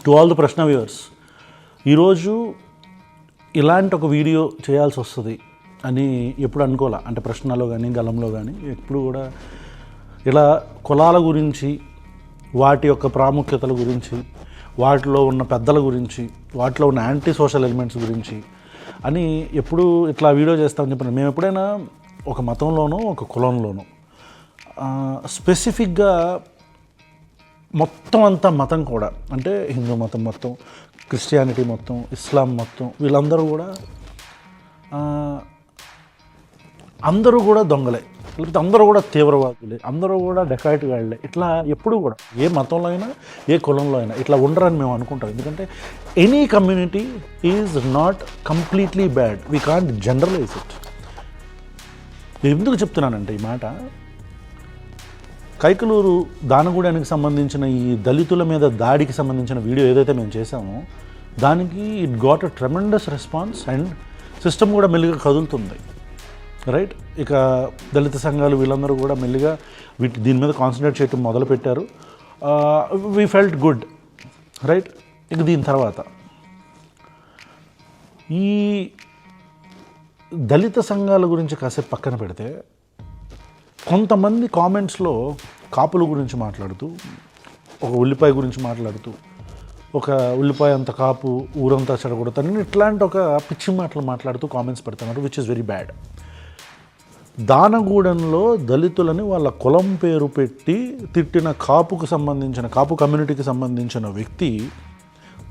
To all the ప్రశ్న viewers, ఈరోజు ఇలాంటి ఒక వీడియో చేయాల్సి వస్తుంది అని ఎప్పుడు అనుకోలే. అంటే ప్రశ్నలో కానీ గలంలో కానీ ఎప్పుడు కూడా ఇలా కులాల గురించి, వాటి యొక్క ప్రాముఖ్యతల గురించి, వాటిలో ఉన్న పెద్దల గురించి, వాటిలో ఉన్న యాంటీ సోషల్ ఎలిమెంట్స్ గురించి అని ఎప్పుడు ఇట్లా వీడియో చేస్తామని చెప్పిన. మేము ఎప్పుడైనా ఒక మతంలోనో ఒక కులంలోనో స్పెసిఫిక్గా మొత్తం అంతా మతం కూడా, అంటే హిందూ మతం మొత్తం, క్రిస్టియానిటీ మొత్తం, ఇస్లాం మొత్తం, వీళ్ళందరూ కూడా అందరూ కూడా దొంగలే, లేకపోతే అందరూ కూడా తీవ్రవాదులే, అందరూ కూడా డెకాయిట్గాళ్ళే, ఇట్లా ఎప్పుడు కూడా ఏ మతంలో అయినా ఏ కులంలో అయినా ఇట్లా ఉండరని మేము అనుకుంటాం. ఎందుకంటే any community is not completely bad, we can't generalise it. ఎందుకు చెప్తున్నానంటే ఈ మాట, కైకలూరు దానగూడానికి సంబంధించిన ఈ దళితుల మీద దాడికి సంబంధించిన వీడియో ఏదైతే మేము చేసామో దానికి it got a tremendous response and system కూడా మెల్లిగా కదులుతుంది, రైట్. ఇక దళిత సంఘాలు వీళ్ళందరూ కూడా మెల్లిగా దీని మీద కాన్సన్ట్రేట్ చేయడం మొదలుపెట్టారు. We felt good, right. ఇక దీని తర్వాత ఈ దళిత సంఘాల గురించి కాసేపు పక్కన పెడితే, కొంతమంది కామెంట్స్లో కాపుల గురించి మాట్లాడుతూ, ఒక ఉల్లిపాయ గురించి మాట్లాడుతూ, ఒక ఉల్లిపాయ అంత కాపు ఊరంతా చెడగొడతానని ఇట్లాంటి ఒక పిచ్చి మాటలు మాట్లాడుతూ కామెంట్స్ పెడుతున్నారు, విచ్ ఇస్ వెరీ బ్యాడ్. దానగూడెంలో దళితులని వాళ్ళ కులం పేరు పెట్టి తిట్టిన కాపు కమ్యూనిటీకి సంబంధించిన వ్యక్తి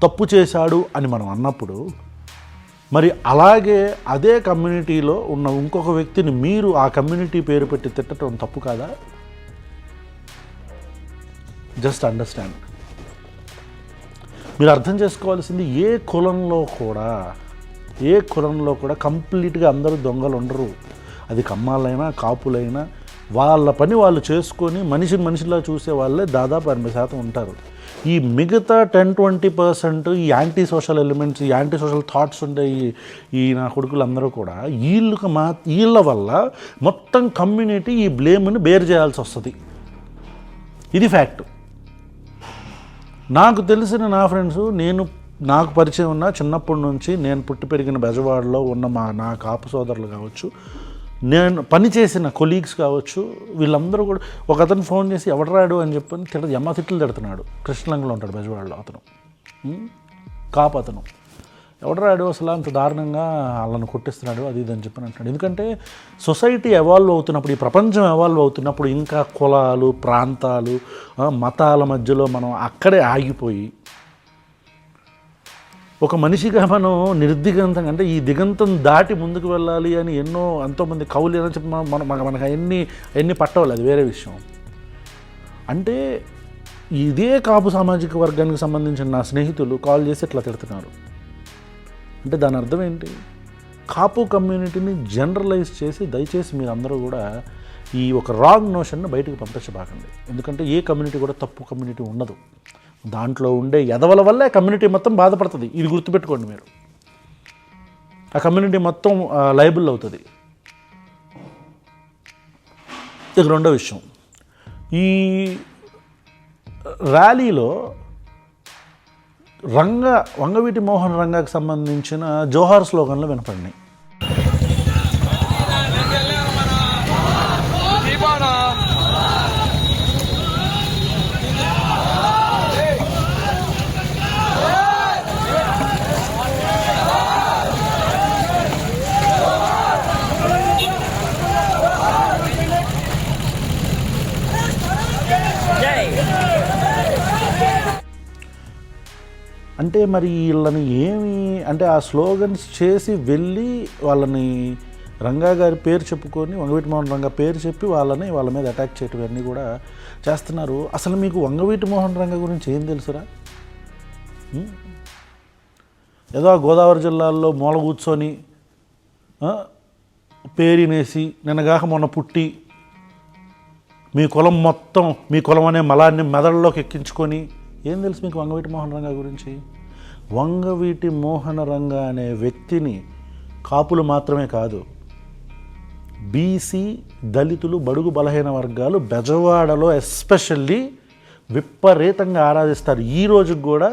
తప్పు చేశాడు అని మనం అన్నప్పుడు, మరి అలాగే అదే కమ్యూనిటీలో ఉన్న ఇంకొక వ్యక్తిని మీరు ఆ కమ్యూనిటీ పేరు పెట్టి తిట్టడం తప్పు కాదా? Just understand. మీరు అర్థం చేసుకోవాల్సింది, ఏ కులంలో కూడా కంప్లీట్గా అందరూ దొంగలు ఉండరు. అది కమ్మాలైనా కాపులైనా వాళ్ళ పని వాళ్ళు చేసుకొని మనిషిలా చూసే వాళ్ళే దాదాపు 80% ఉంటారు. ఈ మిగతా 10-20% ఈ యాంటీ సోషల్ ఎలిమెంట్స్, ఈ యాంటీ సోషల్ థాట్స్ ఉండే ఈ నా కొడుకులందరూ కూడా వీళ్ళ వల్ల మొత్తం కమ్యూనిటీ ఈ బ్లేమ్ని బేర్ చేయాల్సి వస్తుంది. ఇది ఫ్యాక్ట్. నాకు తెలిసిన నా ఫ్రెండ్స్, నాకు పరిచయం ఉన్న చిన్నప్పటి నుంచి నేను పుట్టి పెరిగిన బెజవాడలో ఉన్న నా కాపు సోదరులు కావచ్చు, నేను పనిచేసిన కొలీగ్స్ కావచ్చు, వీళ్ళందరూ కూడా, ఒక అతను ఫోన్ చేసి ఎవడరాడు అని చెప్పని తిట్లు తిడుతున్నాడు. కృష్ణలంగలో ఉంటాడు బెజవాడలో అతను, కాపు అతను. ఎవడరాడు అసలు అంత దారుణంగా వాళ్ళని కొట్టిస్తున్నాడు అది ఇది అని చెప్పని అంటున్నాడు. ఎందుకంటే సొసైటీ ఎవాల్వ్ అవుతున్నప్పుడు, ఈ ప్రపంచం ఎవాల్వ్ అవుతున్నప్పుడు ఇంకా కులాలు, ప్రాంతాలు, మతాల మధ్యలో మనం అక్కడే ఆగిపోయి ఒక మనిషిగా మనం నిర్దిగంతంగా, అంటే ఈ దిగంతం దాటి ముందుకు వెళ్ళాలి అని ఎంతోమంది కవులు అని చెప్పి మనకు ఎన్ని పట్టవాలి, అది వేరే విషయం. అంటే ఇదే కాపు సామాజిక వర్గానికి సంబంధించిన నా స్నేహితులు కాల్ చేసి ఇట్లా తిడుతున్నారు. అంటే దాని అర్థం ఏంటి? కాపు కమ్యూనిటీని జనరలైజ్ చేసి దయచేసి మీరు అందరూ కూడా ఈ ఒక రాంగ్ నోషన్ని బయటకు పంపించబాకండి. ఎందుకంటే ఏ కమ్యూనిటీ కూడా తప్పు కమ్యూనిటీ ఉండదు. దాంట్లో ఉండే ఎదవల వల్లే కమ్యూనిటీ మొత్తం బాధపడుతుంది. ఇది గుర్తుపెట్టుకోండి మీరు. ఆ కమ్యూనిటీ మొత్తం లయబుల్ అవుతుంది. ఇక రెండో విషయం, ఈ ర్యాలీలో వంగవీటి మోహన్ రంగాకి సంబంధించిన జోహార్ స్లోగన్లు వినపడినాయి. అంటే మరి వీళ్ళని అంటే ఆ స్లోగన్స్ చేసి వెళ్ళి వాళ్ళని రంగా గారి పేరు చెప్పుకొని, వంగవీటి మోహన్ రంగా పేరు చెప్పి వాళ్ళ మీద అటాక్ చేయటం ఇవన్నీ కూడా చేస్తున్నారు. అసలు మీకు వంగవీటి మోహన్ రంగా గురించి ఏం తెలుసురా? ఏదో గోదావరి జిల్లాల్లో మూల కూర్చొని పేరినేసి నిన్నగాక మొన్న పుట్టి మీ కులం అనే మలాన్ని మెదడులోకి ఎక్కించుకొని, ఏం తెలుసు మీకు వంగవీటి మోహన్ రంగా గురించి? వంగవీటి మోహన రంగా అనే వ్యక్తిని కాపులు మాత్రమే కాదు, బీసీ, దళితులు, బడుగు బలహీన వర్గాలు బెజవాడలో ఎస్పెషల్లీ విపరీతంగా ఆరాధిస్తారు. ఈ రోజుకి కూడా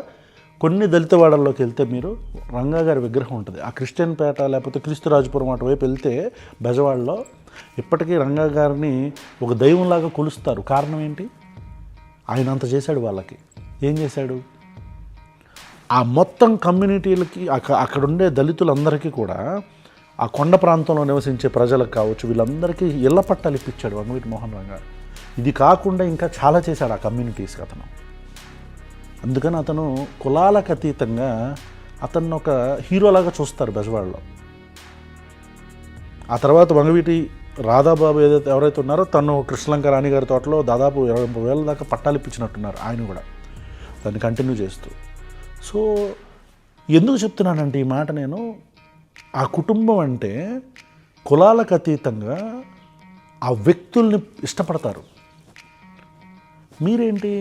కొన్ని దళిత వాడల్లోకి వెళ్తే మీరు రంగా గారి విగ్రహం ఉంటుంది. ఆ క్రిస్టియన్ పేట లేకపోతే క్రీస్తురాజపురం అటువైపు వెళ్తే బెజవాడలో ఇప్పటికీ రంగా గారిని ఒక దైవంలాగా కొలుస్తారు. కారణం ఏంటి? ఆయన అంత చేశాడు వాళ్ళకి. ఏం చేశాడు? ఆ మొత్తం కమ్యూనిటీలకి అక్కడ ఉండే దళితులందరికీ కూడా, ఆ కొండ ప్రాంతంలో నివసించే ప్రజలకు కావచ్చు, వీళ్ళందరికీ ఇళ్ల పట్టాలు ఇప్పించాడు వంగవీటి మోహన్ రంగా. ఇది కాకుండా ఇంకా చాలా చేశాడు ఆ కమ్యూనిటీస్కి అతను. అందుకని అతను కులాలకు అతీతంగా అతన్ని ఒక హీరోలాగా చూస్తారు బెజవాడలో. ఆ తర్వాత వంగవీటి రాధాబాబు ఎవరైతే ఉన్నారో తను కృష్ణలంక రాణి గారి తోటలో దాదాపు 20,000 దాకా పట్టాలు ఇప్పించినట్టున్నారు ఆయన కూడా, దాన్ని కంటిన్యూ చేస్తూ. సో ఎందుకు చెప్తున్నానంటే ఈ మాట నేను, ఆ కుటుంబం అంటే కులాలకు అతీతంగా ఆ వ్యక్తుల్ని ఇష్టపడతారు. మీరేంటి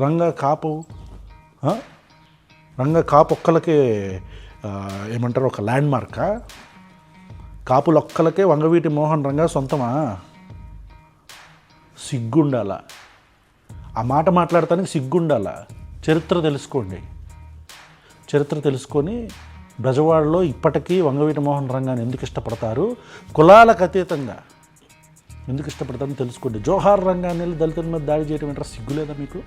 రంగా కాపు ఒక్కలకే ఏమంటారు ఒక ల్యాండ్ మార్కా? కాపులు ఒక్కలకే వంగవీటి మోహన్ రంగా సొంతమా? సిగ్గుండాలా ఆ మాట మాట్లాడటానికి, సిగ్గుండాలా. చరిత్ర తెలుసుకోండి. చరిత్ర తెలుసుకొని బెజవాడలో ఇప్పటికీ వంగవీటి మోహన్ రంగాన్ని ఎందుకు ఇష్టపడతారు, కులాలకు అతీతంగా ఎందుకు ఇష్టపడతారని తెలుసుకోండి. జోహార్ రంగాన్ని దళితుల మీద దాడి చేయడం ఏంటో సిగ్గులేదా మీకు?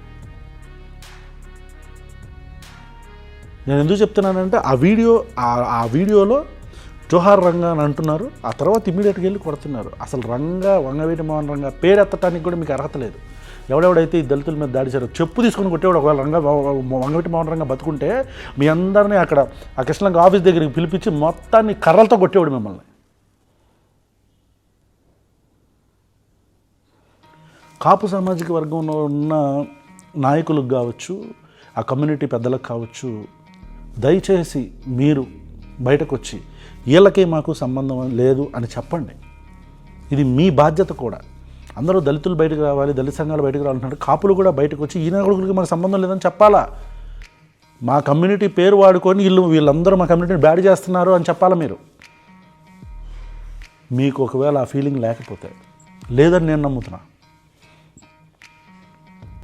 నేను ఎందుకు చెప్తున్నానంటే ఆ వీడియోలో జోహార్ రంగా అని అంటున్నారు, ఆ తర్వాత ఇమీడియట్గా వెళ్ళి కొడుతున్నారు. అసలు వంగవీటి మోహన్ రంగా పేరు ఎత్తడానికి కూడా మీకు అర్హత లేదు. ఎవడెవడైతే ఈ దళితుల మీద దాడి చేశారో చెప్పు తీసుకొని కొట్టేవాడు ఒకవేళ వంగవీటి మోహన్ రంగా బతుకుంటే మీ అందరినీ అక్కడ ఆ కృష్ణలంక ఆఫీస్ దగ్గరికి పిలిపించి మొత్తాన్ని కర్రలతో కొట్టేవాడు మిమ్మల్ని. కాపు సామాజిక వర్గంలో ఉన్న నాయకులకు కావచ్చు, ఆ కమ్యూనిటీ పెద్దలకు కావచ్చు, దయచేసి మీరు బయటకు వచ్చి వీళ్ళకే మాకు సంబంధం లేదు అని చెప్పండి. ఇది మీ బాధ్యత కూడా. అందరూ దళితులు బయటకు రావాలి, దళిత సంఘాలు బయటకు రావాలంటున్నారు. కాపులు కూడా బయటకు వచ్చి ఈ నాయకులకి మాకు సంబంధం లేదని చెప్పాలా. మా కమ్యూనిటీ పేరు వాడుకొని వీళ్ళందరూ మా కమ్యూనిటీని బ్యాడ్ చేస్తున్నారు అని చెప్పాలా. మీకు ఒకవేళ ఆ ఫీలింగ్ లేకపోతే, లేదని నేను నమ్ముతున్నా.